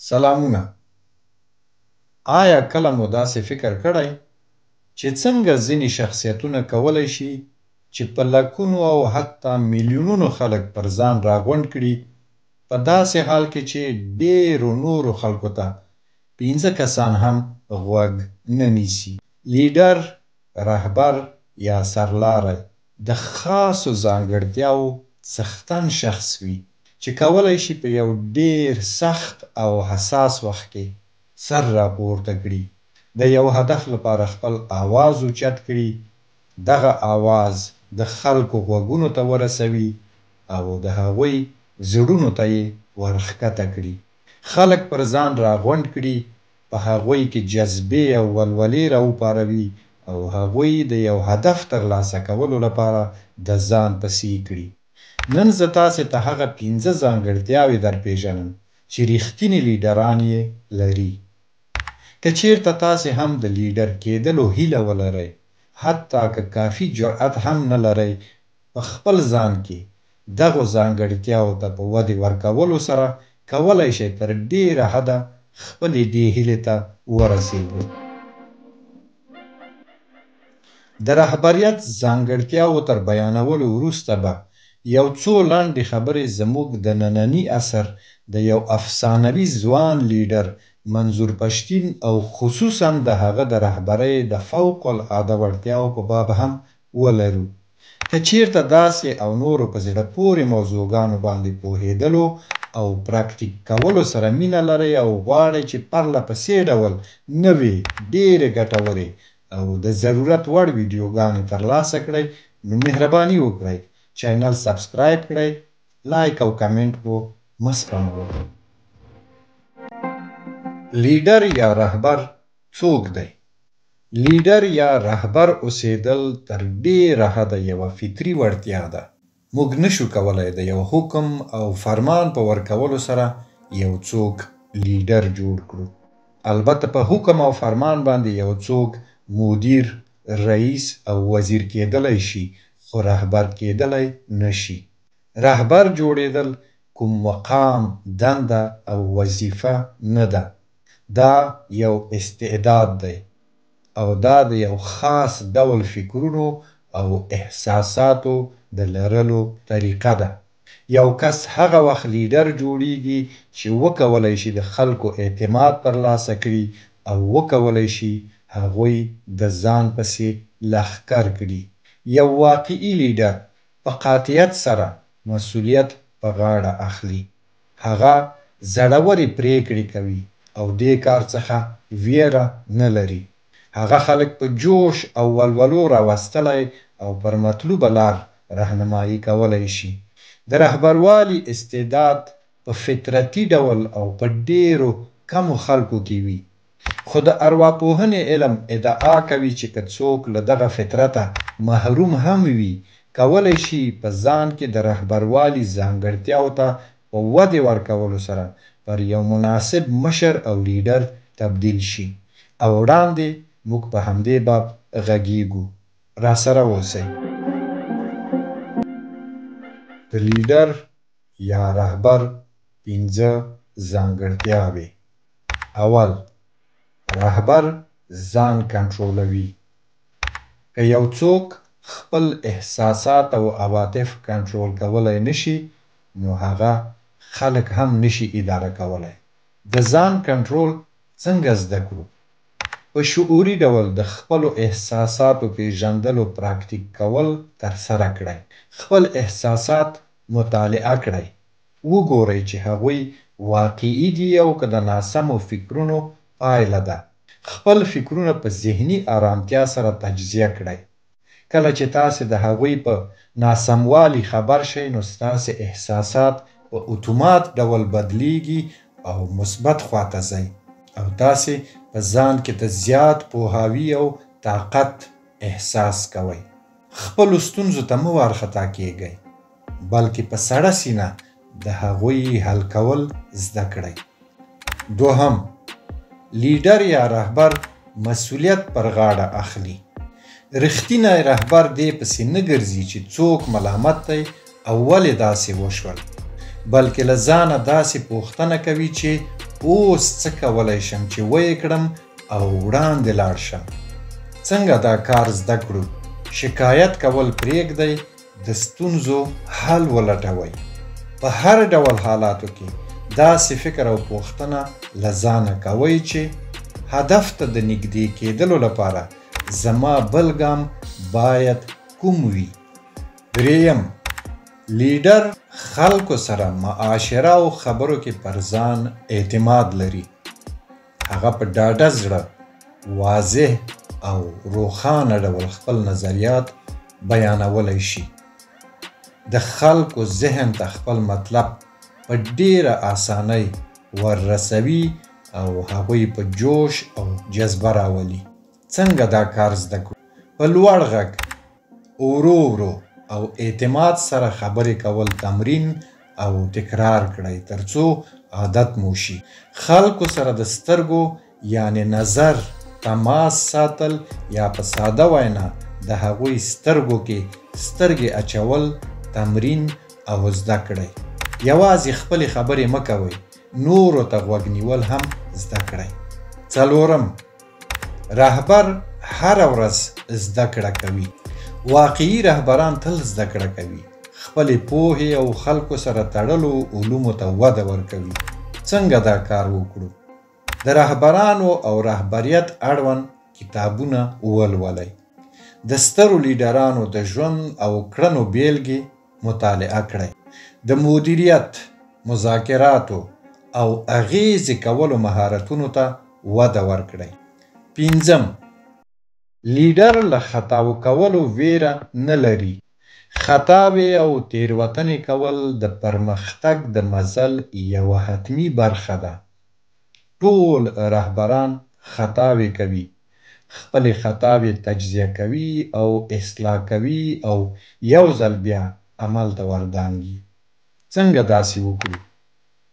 سلامونه. آیا کله مو داسې فکر کړی چې څنګه ځینې شخصیتونه کولی شي چې په لکونو او حتی میلیونونو خلک پر ځان راغونډ کړي په داسې حال کې چې ډېرو نورو خلکو ته 15 کسان هم غوږ نه نیسي؟ لیډر، رهبر یا سرلاری د خاصو ځانګړتیاو څښتن شخص وي چې کولی شي په یو ډېر سخت او حساس وخت کې سر راپورته کړي، د یو هدف لپاره خپل آواز اوچت کړي، دغه آواز د خلکو غوږونو ته ورسوي او د هغوی زړونو ته یې ورښکته کړي، خلک پر ځان راغونډ کړي، په هغوی کې جذبې او ولولې راوپاروي او هغوی د یو هدف ترلاسه کولو لپاره د ځان پسې کړي. نن زه تاسې ته هغه 15 ځانګړتیاوې درپېژنم چې ریښتیني لیډران یې لري. که چیرته تاسې هم د لیډر کېدلو هیله ولرئ، حتی که کافي جرأت هم نه لرئ، په خپل ځان کې دغو ځانګړتیاوو ته په ودې ورکولو سره کولی شئ تر ډېره حده خپلې دې هیلې ته ورسېږئ. د رهبریت ځانګړتیاوو تر بیانولو وروسته به یو څو لنډې خبرې زموږ د ننني عصر د یو افسانوي ځوان لیډر منظور پښتین او خصوصاً د هغه د رهبرۍ د فوق العاده وړتیاو په باب هم ولرو. که چیرته داسې او نورو په زړه پورې موضوعګانو باندې پوهېدلو او پراکتیک کولو سره مینه لرئ او غواړئ چې پرله پسې ډول نوې ډېرې ګټورې او د ضرورت وړ ویډیوګانې ترلاسه کړئ، نو مهرباني وکړئ چینل سبسکرایب کړئ، لایک او کمنټ مو مه سپموئ. لیډر یا رهبر څوک دی؟ لیډر یا رهبر اوسېدل تر ډېره حده یوه فطري وړتیا ده. موږ نشو کولی د یو حکم او فرمان په ورکولو سره یو څوک لیډر جوړ کړو. البته په حکم او فرمان باندې یو څوک مدیر، رئیس او وزیر کېدلی شي، خو رهبر کېدلی نشي. رهبر جوړېدل کوم مقام، دنده او وظیفه نه ده. دا یو استعداد دی او دا د یو خاص ډول فکرونو او احساساتو د لرلو طریقه ده. یو کس هغه وخت لیډر جوړیږي چې وکولی شي د خلکو اعتماد ترلاسه کړي او وکولی شي هغوی د ځان پسې لښکر کړي. یو واقعي لیډر په قاطعیت سره مسؤلیت په غاړه اخلي. هغه زړورې پریکړې کوي او دې کار څخه ویره نه لري. هغه خلک په جوش او ولولو راوستلی او پر مطلوبه لار رهنمایي کولی شي. د رهبروالي استعداد په فطرتي ډول او په ډېرو کمو خلکو کې وي، خو د ارواپوهنې علم ادعا کوي چې که څوک له دغه فطرته محروم هم وي، کولی شي په ځان کې د رهبروالي ځانګړتیاو ته په ودې ورکولو سره پر یو مناسب مشر او لیډر تبدیل شي. او وړاندې موږ په همدې باب غږیږو. راسره اوسئ. د لیډر یا رهبر 15 ځانګړتیاوې. اول، رهبر ځان کنټرولوي. که یو څوک خپل احساسات او عواطف کنټرول کولی نشي، نو هغه خلک هم نشي اداره کولی. د ځان کنټرول څنګه زده کړو؟ په شعوري ډول د خپلو احساساتو پیژندلو پراکتیک کول ترسره کړئ. خپل احساسات مطالعه کړئ. وګورئ چې هغوی واقعي دي او که د ناسمو فکرونو پایله ده. خپل فکرونه په ذهني آرامتیا سره تجزیه کړئ. کله چې تاسې د هغوی په ناسموالي خبر شئ، نو ستاسې احساسات په اتومات ډول بدلیږي او مثبت خواته ځئ او تاسې په ځان کې د زیات پوهاوي او طاقت احساس کوئ. خپلو ستونزو ته مه وارخطا کیږئ، بلکې په سړه سینه د هغوی حل کول زده کړئ. دوهم، لیډر یا رهبر مسؤلیت پر غاړه اخلي. رښتینی رهبر دې پسې نه ګرځي چې څوک ملامت دی او ولې داسې وشول، بلکې له ځانه داسې پوښتنه کوي چې اوس څه کولی شم چې ویې کړم او وړاندې لاړ شم. څنګه دا کار زده کړو؟ شکایت کول پرېږدئ، د ستونزو حل ولټوئ. په هر ډول حالاتو کې داسې فکر او پوښتنه له ځانه کوئ چې هدف ته د نږدې کېدلو لپاره زما بل ګام باید کوم وي. دریم، لیډر خلکو سره معاشره او خبرو کې پر ځان اعتماد لري. هغه په ډاډه زړه واضح او روښانه ډول خپل نظریات بیانولی شي. د خلکو ذهن ته خپل مطلب په ډیره آسانۍ وررسوي او هغوی په جوش او جذبه راولي. څنګه دا کار زده کړو؟ په لوړ غږ، ورو ورو او اعتماد سره خبرې کول تمرین او تکرار کړئ ترڅو عادت مو شي. خلکو سره د سترګو یعنی نظر تماس ساتل یا په ساده وینا د هغوی سترګو کې سترګې اچول تمرین او زده کړئ. یوازې خپلې خبرې مه کوئ، نورو ته غوږ نیول هم زده کړئ. څلورم، رهبر هره ورځ زده کړه کوي. واقعي رهبران تل زده کړه کوي. خپلې پوهې او خلکو سره تړلو علومو ته وده ورکوي. څنګه دا کار وکړو؟ د رهبرانو او رهبریت اړوند کتابونه ولولئ. د سترو لیډرانو د ژوند او کړنو بیلګې مطالعه کړئ. د مدیریت، مذاکراتو او اغیزې کولو مهارتونو ته وده ورکړئ. پنځم، لیډر له خطاو کولو ویره نه لري. خطاوې او تیروتنې کول د پرمختګ د مزل یوه حتمي برخه ده. ټول رهبران خطاوې کوي. خپلې خطاوې تجزیه کوي او اصلاح کوي او یو ځل بیا عمل ته وردانګي. څنګه داسې وکړو؟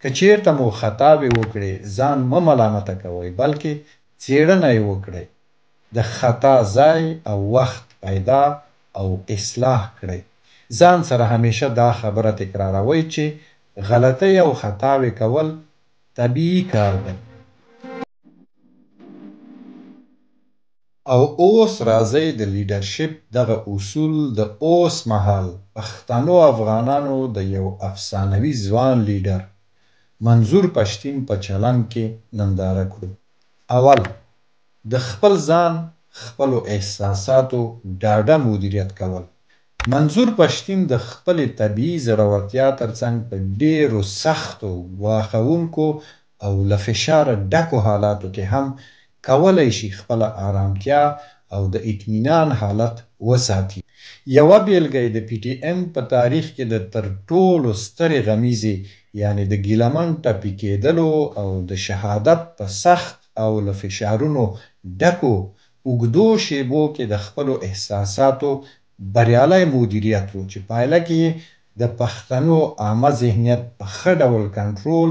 که چیرته مو خطاوې وکړې، ځان مه ملامته کوئ، بلکې څېړنه یې وکړئ. د خطا ځای او وخت پیدا او اصلاح کړئ. ځان سره همیشه دا خبره تکراروئ چې غلطۍ او خطاوې کول طبیعي کار دی. او اوس راځئ د لیډرشپ دغه اصول د اوس مهال پښتنو افغانانو د یو افسانوي ځوان لیډر منظور پښتین په چلند کې ننداره کړو. اول، د خپل ځان خپلو احساساتو ډاډه مدیریت کول. منظور پښتین د خپلې طبیعي زړورتیا ترڅنګ په ډیرو سختو، ګواښونکو او له فشاره ډکو حالاتو کې هم کولی شي خپله آرامتیا او د اطمینان حالت وساتي. یوه بیلګه یې د پی ټي ایم په تاریخ کې د تر ټولو سترې غمیزې یعنی د ګیلمن ټپي کېدلو او د شهادت په سخت او له فشارونو ډکو اوږدو شیبو کې د خپلو احساساتو بریالی مدیریت و چې پایله کې د پښتنو عامه ذهنیت په ښه ډول کنټرول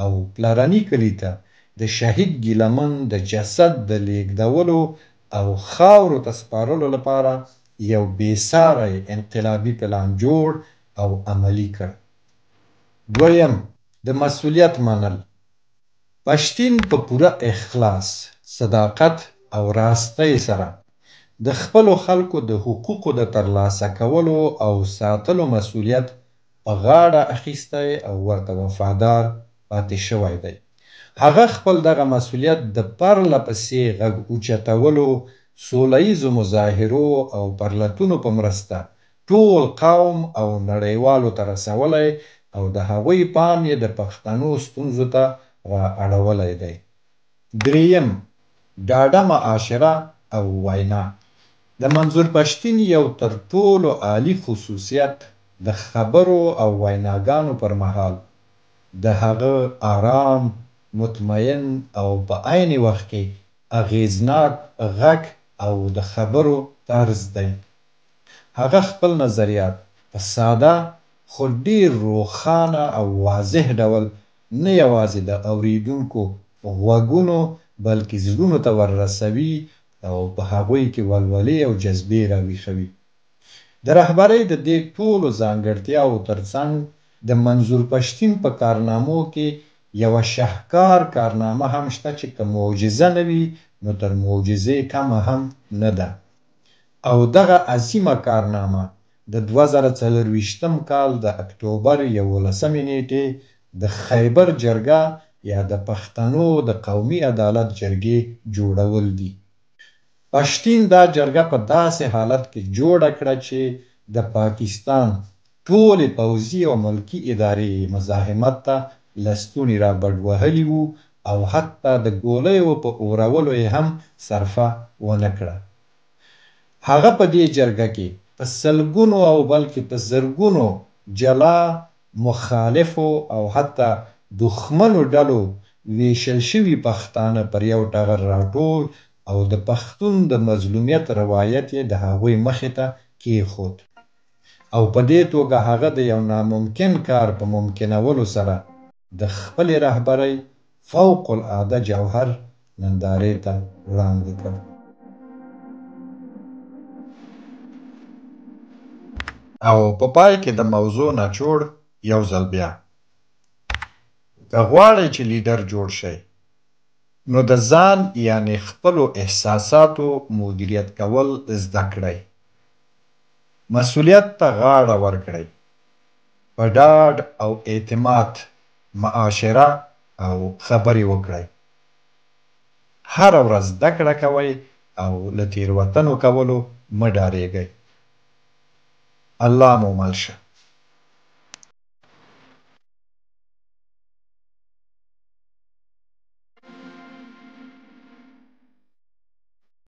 او پلرني کلي ته د شهید ګیلمن د جسد د لیږدولو او خاورو ته سپارلو لپاره یو بېساری انقلابي پلان جوړ او عملي کړ. دویم، د مسؤلیت منل. پښتین په پوره اخلاص، صداقت او راستۍ سره د خپلو خلکو د حقوقو د ترلاسه کولو او ساتلو مسؤلیت په غاړه اخیستی او ورته وفادار پاتې شوی دی. هغه خپل دغه مسؤلیت د پرله پسې غږ اوچتولو، سوله ییزو مظاهرو او پرلتونو په مرسته ټول قوم او نړیوالو ته رسولی او د هغوی پام یې د پښتنو ستونزو ته را اړولی دی. دریم، ډاډه معاشره او وینا. د منظور پښتین یو تر ټولو عالی خصوصیت د خبرو او ویناګانو پر مهال د هغه آرام، مطمئن او په عین وخت کې اغیزناک غږ او د خبرو طرز دی. هغه خپل نظریات په ساده خو ډیر روښانه او واضح ډول نه یوازې د اوریدونکو غوږونو بلکې زړونو ته وررسوي او په هغوی کې ولولې او جذبې راویښوي. د رهبرۍ د دې ټولو ځانګړتیاوو ترڅنګ د منظور پښتین په کارنامو کې یوه شهکار کارنامه هم شته چې که معجزه نه وي نو تر معجزې کمه هم نه ده. او دغه عظیمه کارنامه د 2024 کال د اکتوبر 11 نیټې د خیبر جرګه یا د پښتنو د قومي عدالت جرګې جوړول دي. پښتین دا جرګه په داسې حالت کې جوړه کړه چې د پاکستان ټولې پوځي او ملکي ادارې مزاحمت ته لستوڼي را بډ وهلي وو او حتی د ګولیو په اورولو یې هم صرفه ونه کړه. هغه په دې جرګه کې په سلګونو او بلکې په زرګونو جلا مخالفو او حتی دښمنو ډلو ویشل شوي پښتانه پر یو ټغر راټول او د پښتون د مظلومیت روایت یې د هغوی مخې ته کېښود او په دې توګه هغه د یو ناممکن کار په ممکنولو سره د خپلې رهبرۍ فوق العاده جوهر نندارې ته وړاندې کړ. او په پای کې د موضوع نچوړ یو ځل بیا، که غواړئ چې لیډر جوړ شئ نو د ځان یعنی خپلو احساساتو مدیریت کول زده کړئ. مسؤلیت ته غاړه ورکړئ. په ډاډ او اعتماد معاشره او خبرې وکړئ. هره ورځ زده کړه کوئ او له تېروتنو کولو مه ډارېږئ. الله مو مل شه.